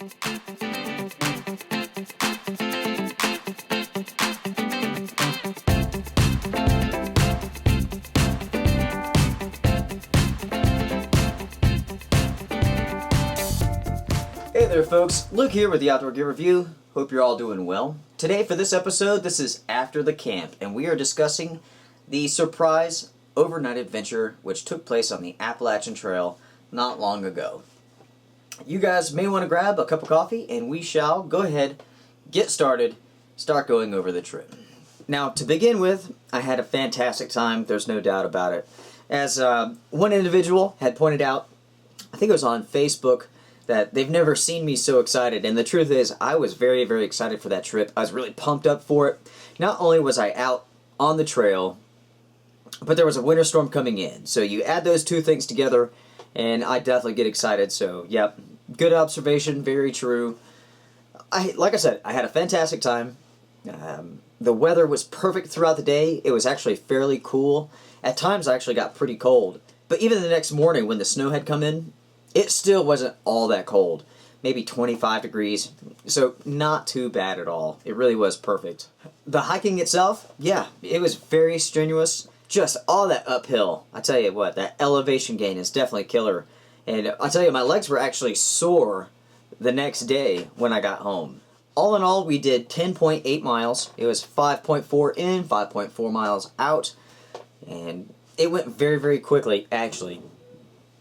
Hey there folks, Luke here with the Outdoor Gear Review. Hope you're all doing well. Today for this episode, this is after the camp, and we are discussing the surprise overnight adventure which took place on the Appalachian Trail not long ago. You guys may want to grab a cup of coffee and we shall go ahead, get started, start going over the trip. Now to begin with, I had a fantastic time, there's no doubt about it. As one individual had pointed out, I think it was on Facebook, that they've never seen me so excited, and the truth is I was very, very excited for that trip. I was really pumped up for it. Not only was I out on the trail, but there was a winter storm coming in. So you add those two things together, and I definitely get excited. So, yep, good observation, very true. Like I said, I had a fantastic time. The weather was perfect throughout the day. It was actually fairly cool. At times I actually got pretty cold. But even the next morning when the snow had come in, it still wasn't all that cold. Maybe 25 degrees. So not too bad at all. It really was perfect. The hiking itself, yeah, it was very strenuous. Just all that uphill. I tell you what, that elevation gain is definitely killer. And I tell you, my legs were actually sore the next day when I got home. All in all, we did 10.8 miles. It was 5.4 in, 5.4 miles out. And it went very, very quickly, actually.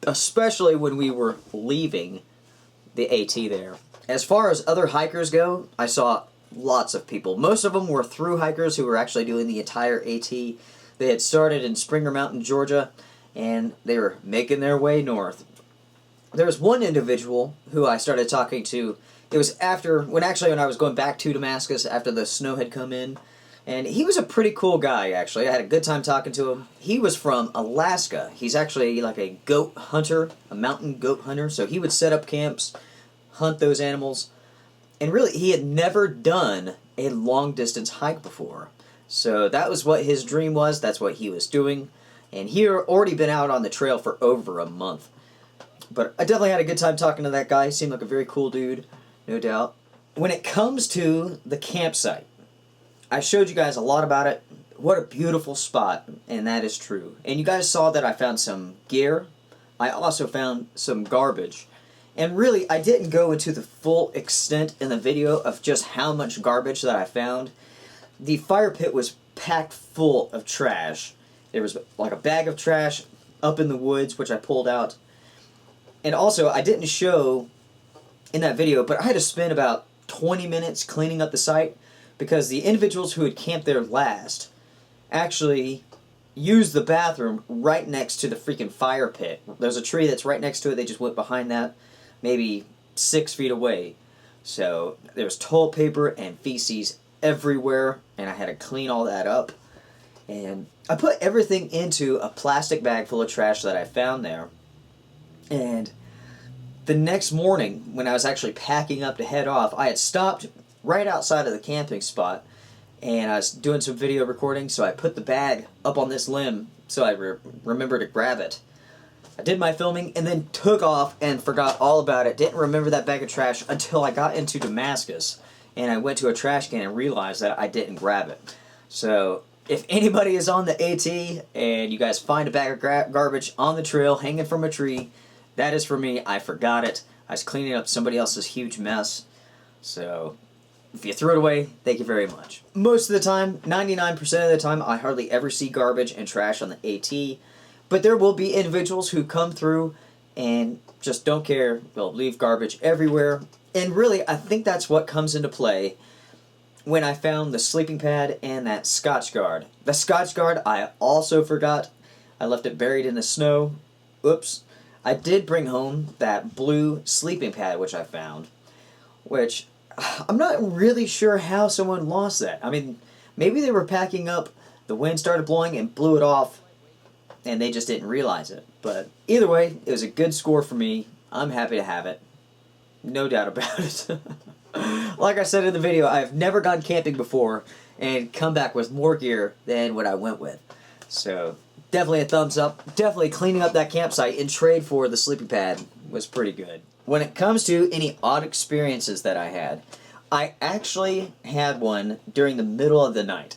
Especially when we were leaving the AT there. As far as other hikers go, I saw lots of people. Most of them were through hikers who were actually doing the entire AT. They had started in Springer Mountain, Georgia, and they were making their way north. There was one individual who I started talking to. It was when I was going back to Damascus after the snow had come in. And he was a pretty cool guy, actually. I had a good time talking to him. He was from Alaska. He's actually like a goat hunter, a mountain goat hunter. So he would set up camps, hunt those animals. And really, he had never done a long-distance hike before. So that was what his dream was. That's what he was doing. And he had already been out on the trail for over a month. But I definitely had a good time talking to that guy. He seemed like a very cool dude, no doubt. When it comes to the campsite, I showed you guys a lot about it. What a beautiful spot, and that is true. And you guys saw that I found some gear. I also found some garbage. And really, I didn't go into the full extent in the video of just how much garbage that I found. The fire pit was packed full of trash. There was like a bag of trash up in the woods, which I pulled out. And also, I didn't show in that video, but I had to spend about 20 minutes cleaning up the site, because the individuals who had camped there last actually used the bathroom right next to the freaking fire pit. There's a tree that's right next to it. They just went behind that, maybe 6 feet away. So there was toilet paper and feces everywhere, and I had to clean all that up. And I put everything into a plastic bag full of trash that I found there. And the next morning, when I was actually packing up to head off, I had stopped right outside of the camping spot, and I was doing some video recording, so I put the bag up on this limb so I remember to grab it. I did my filming and then took off and forgot all about it. Didn't remember that bag of trash until I got into Damascus, and I went to a trash can and realized that I didn't grab it. So if anybody is on the AT and you guys find a bag of garbage on the trail hanging from a tree, that is for me. I forgot it. I was cleaning up somebody else's huge mess. So if you threw it away, thank you very much. Most of the time, 99% of the time, I hardly ever see garbage and trash on the AT. But there will be individuals who come through and just don't care. They'll leave garbage everywhere. And really, I think that's what comes into play when I found the sleeping pad and that Scotchgard. The Scotchgard I also forgot. I left it buried in the snow. Oops. I did bring home that blue sleeping pad which I found, which I'm not really sure how someone lost that. I mean, maybe they were packing up, the wind started blowing and blew it off, and they just didn't realize it. But either way, it was a good score for me. I'm happy to have it. No doubt about it. Like I said in the video, I've never gone camping before and come back with more gear than what I went with. So definitely a thumbs up. Definitely cleaning up that campsite in trade for the sleeping pad was pretty good. when it comes to any odd experiences that I had, I actually had one during the middle of the night.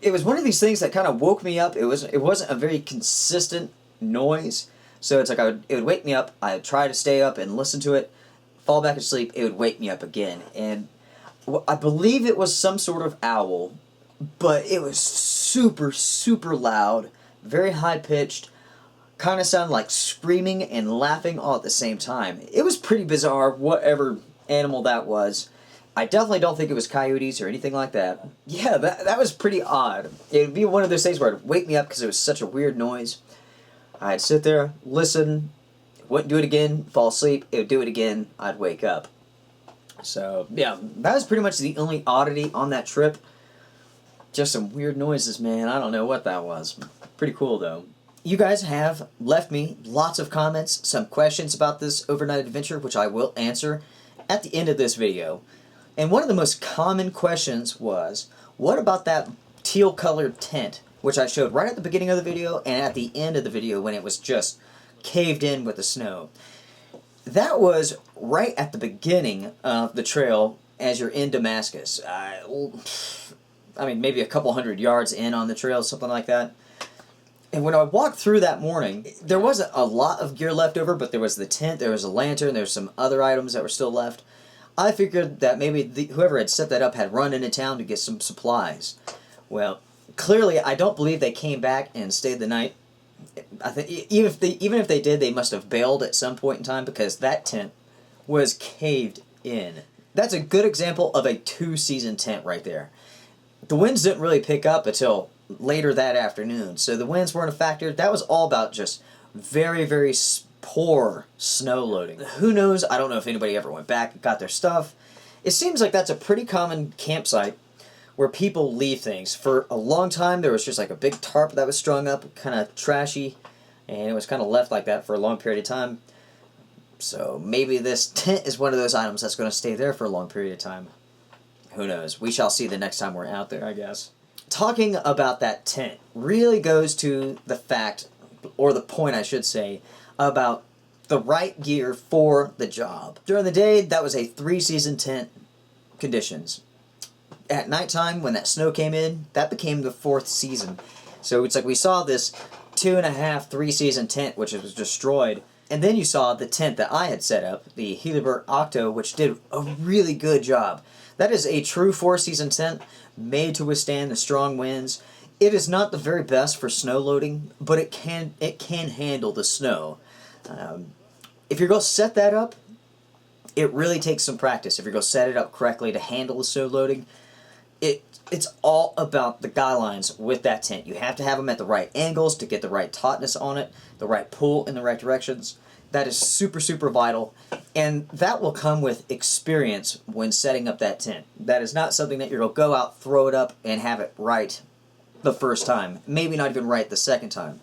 It was one of these things that kind of woke me up. It wasn't a very consistent noise, so it's like it would wake me up. I'd try to stay up and listen to it, fall back asleep. It would wake me up again, and I believe it was some sort of owl, but it was super, super loud, very high pitched, kind of sounded like screaming and laughing all at the same time. It was pretty bizarre, whatever animal that was. I definitely don't think it was coyotes or anything like that. Yeah, that was pretty odd. It would be one of those things where it'd wake me up because it was such a weird noise. I'd sit there, listen, wouldn't do it again, fall asleep, it would do it again, I'd wake up. So, yeah, that was pretty much the only oddity on that trip. Just some weird noises, man. I don't know what that was. Pretty cool, though. You guys have left me lots of comments, some questions about this overnight adventure, which I will answer at the end of this video. And one of the most common questions was, what about that teal-colored tent, which I showed right at the beginning of the video and at the end of the video when it was just caved in with the snow. That was right at the beginning of the trail as you're in Damascus. I mean, maybe a couple hundred yards in on the trail, something like that. And when I walked through that morning, there wasn't a lot of gear left over, but there was the tent, there was a lantern, there was some other items that were still left. I figured that maybe whoever had set that up had run into town to get some supplies. Well, clearly I don't believe they came back and stayed the night. I think even if they did, they must have bailed at some point in time because that tent was caved in. That's a good example of a two-season tent right there. The winds didn't really pick up until later that afternoon, so the winds weren't a factor. That was all about just very, very poor snow loading. Who knows? I don't know if anybody ever went back and got their stuff. It seems like that's a pretty common campsite where people leave things. For a long time, there was just like a big tarp that was strung up, kind of trashy, and it was kind of left like that for a long period of time. So maybe this tent is one of those items that's going to stay there for a long period of time. Who knows? We shall see the next time we're out there, I guess. Talking about that tent really goes to the fact, or the point I should say, about the right gear for the job. During the day, that was a three-season tent conditions. At nighttime, when that snow came in, that became the fourth season. So it's like we saw this 2.5, 3-season tent, which was destroyed. And then you saw the tent that I had set up, the Helibert Octo, which did a really good job. That is a true 4-season tent, made to withstand the strong winds. It is not the very best for snow loading, but it can handle the snow. If you're going to set that up, it really takes some practice. If you're going to set it up correctly to handle the snow loading, it's all about the guy lines with that tent. You have to have them at the right angles to get the right tautness on it, the right pull in the right directions. That is super, super vital, and that will come with experience when setting up that tent. That is not something that you're going to go out, throw it up, and have it right the first time. Maybe not even right the second time.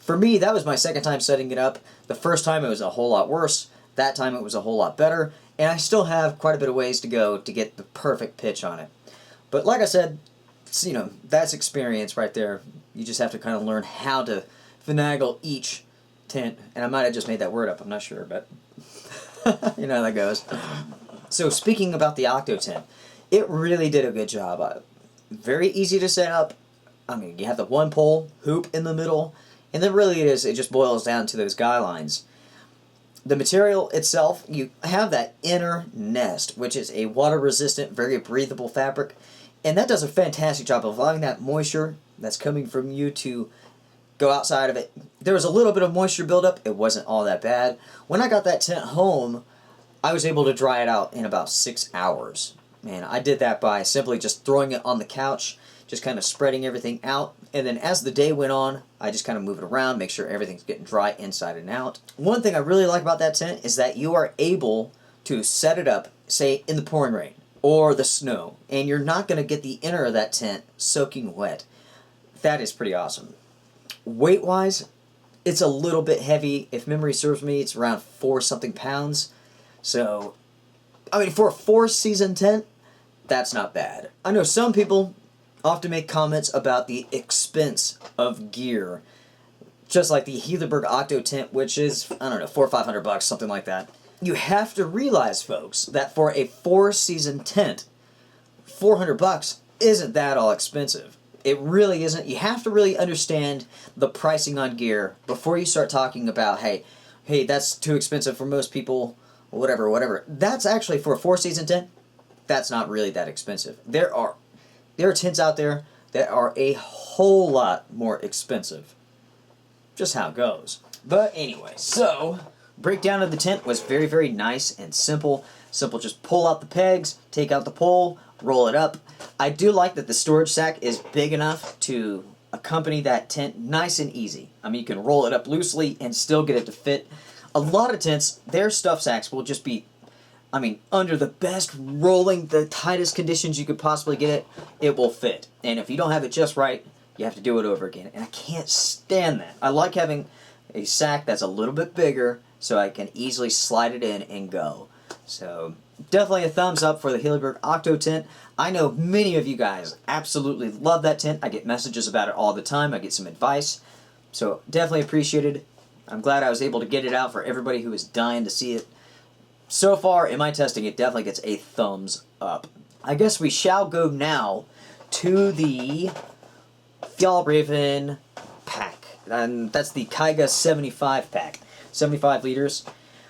For me, that was my second time setting it up. The first time it was a whole lot worse. That time it was a whole lot better, and I still have quite a bit of ways to go to get the perfect pitch on it. But like I said, that's experience right there. You just have to kind of learn how to finagle each tent. And I might have just made that word up, I'm not sure, but you know how that goes. So speaking about the Octo tent, it really did a good job. Very easy to set up. I mean, you have the one pole, hoop in the middle, and then really it just boils down to those guy lines. The material itself, you have that inner nest, which is a water-resistant, very breathable fabric. And that does a fantastic job of allowing that moisture that's coming from you to go outside of it. There was a little bit of moisture buildup. It wasn't all that bad. When I got that tent home, I was able to dry it out in about 6 hours. And I did that by simply just throwing it on the couch, just kind of spreading everything out. And then as the day went on, I just kind of move it around, make sure everything's getting dry inside and out. One thing I really like about that tent is that you are able to set it up, say, in the pouring rain or the snow, and you're not going to get the inner of that tent soaking wet. That is pretty awesome. Weight-wise, it's a little bit heavy. If memory serves me, it's around 4-something pounds. So, I mean, for a 4-season tent, that's not bad. I know some people often make comments about the expense of gear. just like the Hilleberg Octo tent, which is, I don't know, $400 or $500, something like that. You have to realize, folks, that for a 4-season tent, $400 isn't that all expensive. It really isn't. You have to really understand the pricing on gear before you start talking about, hey, that's too expensive for most people, whatever. That's actually, for a 4-season tent, that's not really that expensive. There are tents out there that are a whole lot more expensive. Just how it goes. But anyway, so breakdown of the tent was very, very nice and simple. Simple, just pull out the pegs, take out the pole, roll it up. I do like that the storage sack is big enough to accompany that tent nice and easy. I mean, you can roll it up loosely and still get it to fit. A lot of tents, their stuff sacks will just be, I mean, under the best rolling, the tightest conditions you could possibly get it, it will fit. And if you don't have it just right, you have to do it over again. And I can't stand that. I like having a sack that's a little bit bigger so I can easily slide it in and go. So definitely a thumbs up for the Hilleberg Octo tent. I know many of you guys absolutely love that tent. I get messages about it all the time. I get some advice. So definitely appreciated. I'm glad I was able to get it out for everybody who is dying to see it. So far, in my testing, it definitely gets a thumbs up. I guess we shall go now to the Fjallraven pack. And that's the Kaiga 75 pack. 75 liters.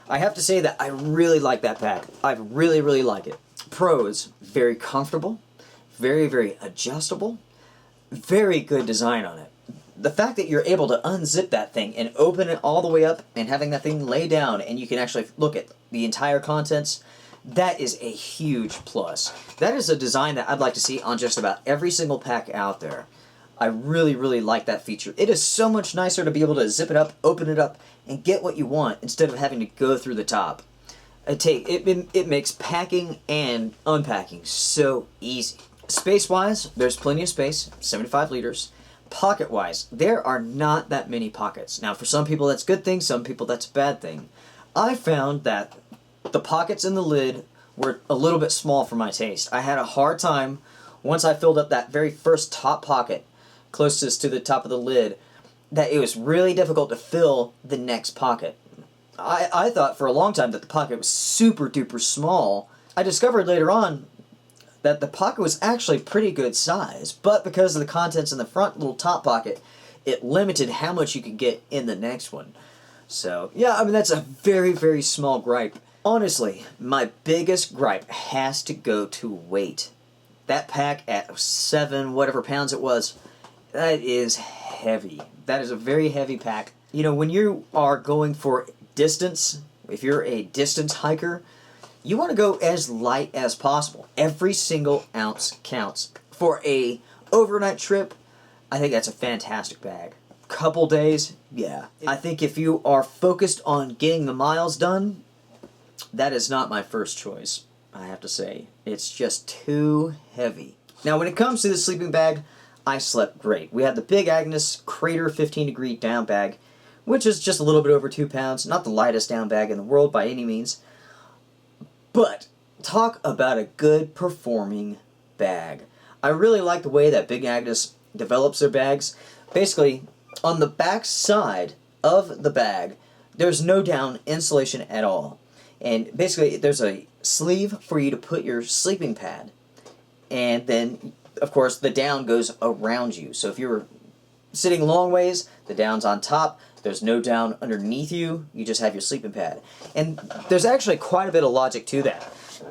I have to say that I really like that pack. I really, really like it. Pros, very comfortable, very, very adjustable, very good design on it. The fact that you're able to unzip that thing and open it all the way up and having that thing lay down and you can actually look at the entire contents, that is a huge plus. That is a design that I'd like to see on just about every single pack out there. I really, really like that feature. It is so much nicer to be able to zip it up, open it up, and get what you want instead of having to go through the top. It makes packing and unpacking so easy. Space-wise, there's plenty of space, 75 liters. Pocket-wise, there are not that many pockets. Now, for some people that's a good thing, some people that's a bad thing. I found that the pockets in the lid were a little bit small for my taste. I had a hard time, once I filled up that very first top pocket, closest to the top of the lid, that it was really difficult to fill the next pocket. I thought for a long time that the pocket was super duper small. I discovered later on that the pocket was actually pretty good size, but because of the contents in the front little top pocket, it limited how much you could get in the next one. So, yeah, I mean, that's a very, very small gripe. Honestly, my biggest gripe has to go to weight. That pack at 7 whatever pounds it was, that is heavy. That is a very heavy pack. You know, when you are going for distance, if you're a distance hiker, you want to go as light as possible. Every single ounce counts. For a overnight trip, I think that's a fantastic bag. Couple days, yeah. I think if you are focused on getting the miles done, that is not my first choice, I have to say. It's just too heavy. Now, when it comes to the sleeping bag, I slept great. We had the Big Agnes Crater 15-degree down bag, which is just a little bit over 2 pounds. Not the lightest down bag in the world by any means. But talk about a good performing bag. I really like the way that Big Agnes develops their bags. Basically, on the back side of the bag, there's no down insulation at all. And basically, there's a sleeve for you to put your sleeping pad. And then, of course, the down goes around you. So if you're sitting long ways, the down's on top. There's no down underneath you. You just have your sleeping pad. And there's actually quite a bit of logic to that.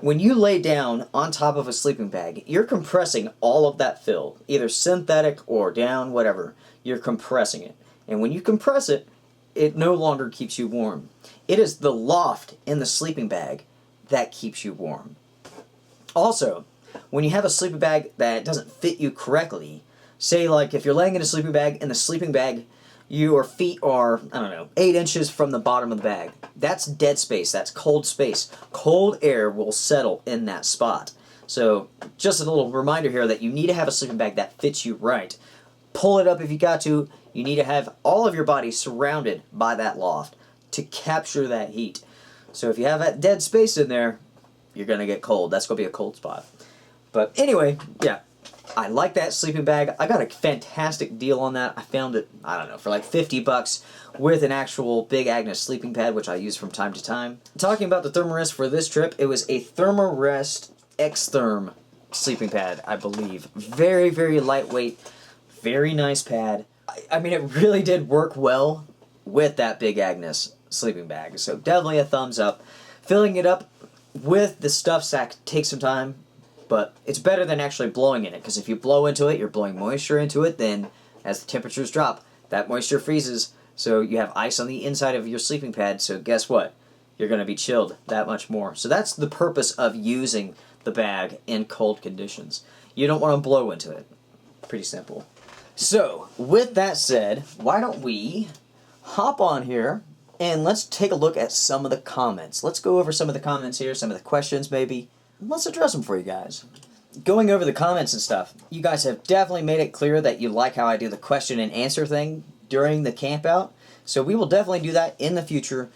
When you lay down on top of a sleeping bag, you're compressing all of that fill, either synthetic or down, whatever. You're compressing it. And when you compress it, it no longer keeps you warm. It is the loft in the sleeping bag that keeps you warm. Also, when you have a sleeping bag that doesn't fit you correctly, say like if you're laying in a sleeping bag and the sleeping bag, your feet are, 8 inches from the bottom of the bag. That's dead space. That's cold space. Cold air will settle in that spot. So just a little reminder here that you need to have a sleeping bag that fits you right. Pull it up if you got to. You need to have all of your body surrounded by that loft to capture that heat. So if you have that dead space in there, you're going to get cold. That's going to be a cold spot. But anyway, yeah. I like that sleeping bag. I got a fantastic deal on that. I found it, I don't know, for like 50 bucks with an actual Big Agnes sleeping pad, which I use from time to time. Talking about the Thermarest for this trip, it was a Thermarest X-Therm sleeping pad, I believe. Very, very lightweight, very nice pad. I mean, it really did work well with that Big Agnes sleeping bag, so definitely a thumbs up. Filling it up with the stuff sack takes some time, but it's better than actually blowing in it, because if you blow into it, you're blowing moisture into it, then as the temperatures drop, that moisture freezes, so you have ice on the inside of your sleeping pad, so guess what? You're going to be chilled that much more. So that's the purpose of using the bag in cold conditions. You don't want to blow into it. Pretty simple. So, with that said, why don't we hop on here and let's take a look at some of the comments. Let's go over some of the comments here, some of the questions maybe. Let's address them for you guys. Going over the comments and stuff, you guys have definitely made it clear that you like how I do the question and answer thing during the camp out. So we will definitely do that in the future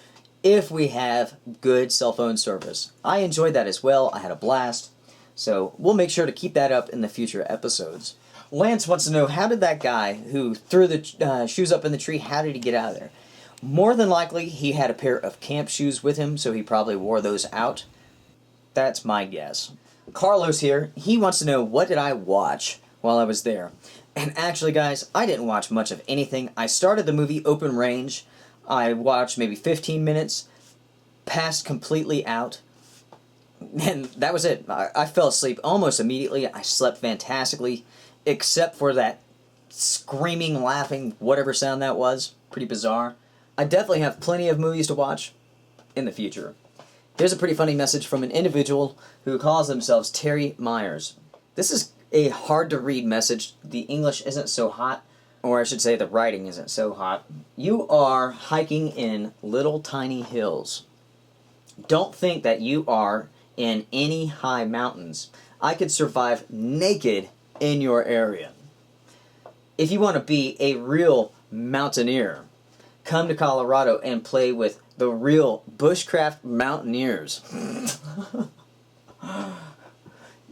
if we have good cell phone service. I enjoyed that as well. I had a blast. So we'll make sure to keep that up in the future episodes. Lance wants to know, how did that guy who threw the shoes up in the tree, how did he get out of there? More than likely, he had a pair of camp shoes with him, so he probably wore those out. That's my guess. Carlos here, he wants to know, what did I watch while I was there? And actually, guys, I didn't watch much of anything. I started the movie Open Range. I watched maybe 15 minutes, passed completely out, and that was it. I fell asleep almost immediately. I slept fantastically, except for that screaming, laughing, whatever sound that was. Pretty bizarre. I definitely have plenty of movies to watch in the future. Here's a pretty funny message from an individual who calls themselves Terry Myers. This is a hard-to-read message. The English isn't so hot, or I should say the writing isn't so hot. You are hiking in little tiny hills. Don't think that you are in any high mountains. I could survive naked in your area. If you want to be a real mountaineer, come to Colorado and play with the real bushcraft mountaineers.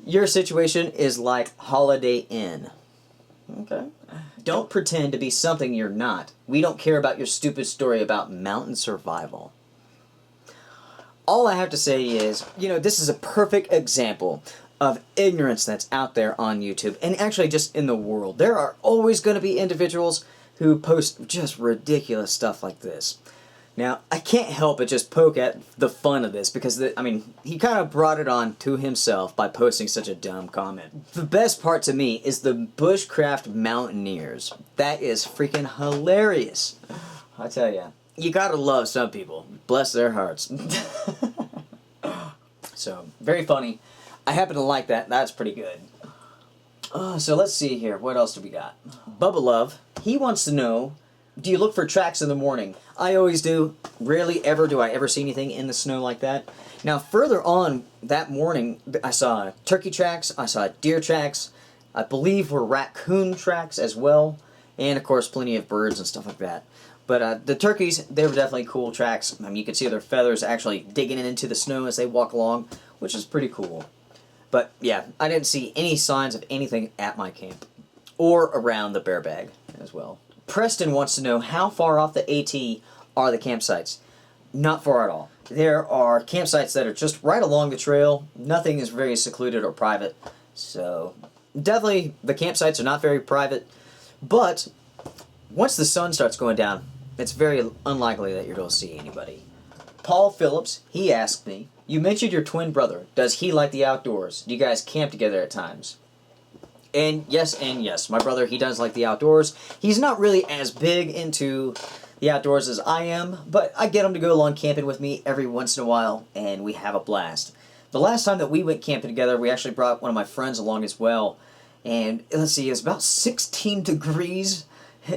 Your situation is like Holiday Inn. Okay. Don't pretend to be something you're not. We don't care about your stupid story about mountain survival. All I have to say is, this is a perfect example of ignorance that's out there on YouTube, and actually just in the world. There are always going to be individuals who post just ridiculous stuff like this. Now, I can't help but just poke at the fun of this, because, he kind of brought it on to himself by posting such a dumb comment. The best part to me is the bushcraft mountaineers. That is freaking hilarious. I tell ya, you gotta love some people. Bless their hearts. So, very funny. I happen to like that. That's pretty good. So let's see here. What else do we got? Bubba Love, he wants to know, do you look for tracks in the morning? I always do. Rarely ever do I ever see anything in the snow like that. Now, further on that morning, I saw turkey tracks, I saw deer tracks, I believe were raccoon tracks as well, and of course plenty of birds and stuff like that. But the turkeys, they were definitely cool tracks. You could see their feathers actually digging into the snow as they walk along, which is pretty cool. But yeah, I didn't see any signs of anything at my camp, or around the bear bag as well. Preston wants to know, how far off the AT are the campsites? Not far at all. There are campsites that are just right along the trail. Nothing is very secluded or private. So, definitely the campsites are not very private. But, once the sun starts going down, it's very unlikely that you're going to see anybody. Paul Phillips, he asked me, you mentioned your twin brother. Does he like the outdoors? Do you guys camp together at times? And yes. My brother, he does like the outdoors. He's not really as big into the outdoors as I am, but I get him to go along camping with me every once in a while, and we have a blast. The last time that we went camping together, we actually brought one of my friends along as well, and let's see, it was about 16 degrees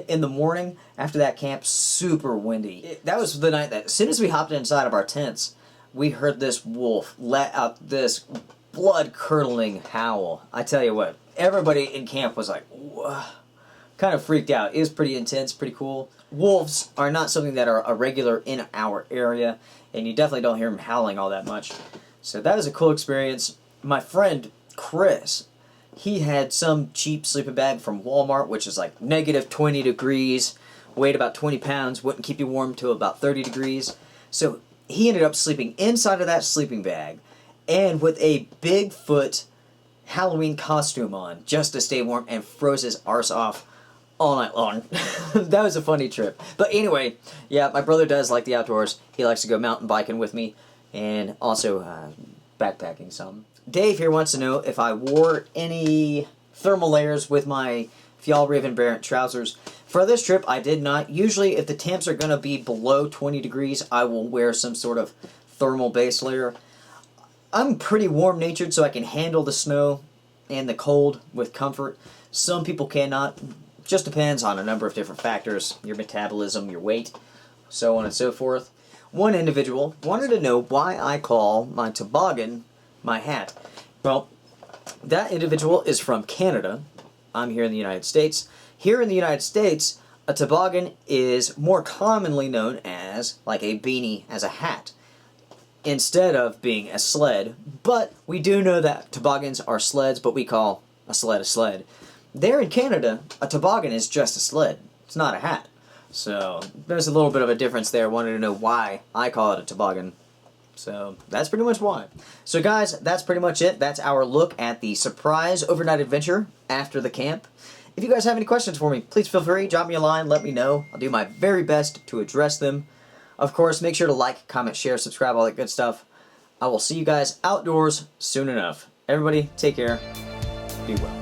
in the morning after that camp, super windy. That was the night that, as soon as we hopped inside of our tents, we heard this wolf let out this blood-curdling howl. I tell you what, everybody in camp was like, whoa, kind of freaked out. It was pretty intense, pretty cool. Wolves are not something that are a regular in our area, and you definitely don't hear them howling all that much. So that is a cool experience. My friend Chris, He had some cheap sleeping bag from Walmart, which is like negative 20 degrees, weighed about 20 pounds, wouldn't keep you warm to about 30 degrees. So he ended up sleeping inside of that sleeping bag and with a Bigfoot Halloween costume on just to stay warm, and froze his arse off all night long. That was a funny trip. But anyway, yeah, my brother does like the outdoors. He likes to go mountain biking with me and also backpacking some. Dave here wants to know if I wore any thermal layers with my Fjallraven Barrett trousers. For this trip, I did not. Usually, if the temps are going to be below 20 degrees, I will wear some sort of thermal base layer. I'm pretty warm-natured, so I can handle the snow and the cold with comfort. Some people cannot. Just depends on a number of different factors. Your metabolism, your weight, so on and so forth. One individual wanted to know why I call my toboggan my hat. Well, that individual is from Canada. I'm here in the United States. Here in the United States, a toboggan is more commonly known as like a beanie, as a hat, instead of being a sled. But we do know that toboggans are sleds, but we call a sled. There in Canada, a toboggan is just a sled. It's not a hat. So there's a little bit of a difference there. Wanted to know why I call it a toboggan. So that's pretty much why. So guys, that's pretty much it. That's our look at the surprise overnight adventure after the camp. If you guys have any questions for me, please feel free, drop me a line, let me know. I'll do my very best to address them. Of course, make sure to like, comment, share, subscribe, all that good stuff. I will see you guys outdoors soon enough. Everybody, take care. Be well.